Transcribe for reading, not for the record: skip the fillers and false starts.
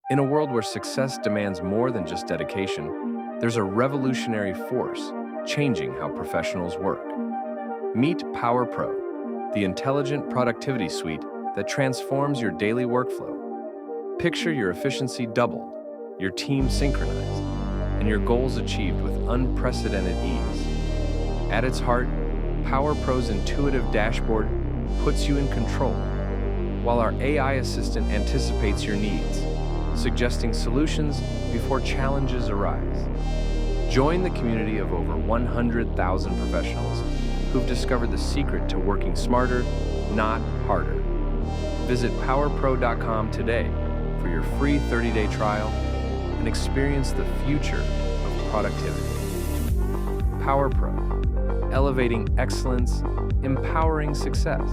In a world where success demands more than just dedication, there's a revolutionary force changing how professionals work. Meet PowerPro, the intelligent productivity suite that transforms your daily workflow. Picture your efficiency doubled, your team synchronized, and your goals achieved with unprecedented ease. At its heart, PowerPro's intuitive dashboard puts you in control, while our AI assistant anticipates your needs, suggesting solutions before challenges arise. Join the community of over 100,000 professionals who've discovered the secret to working smarter, not harder. Visit powerpro.com today for your free 30-day trial and experience the future of productivity. PowerPro, elevating excellence, empowering success.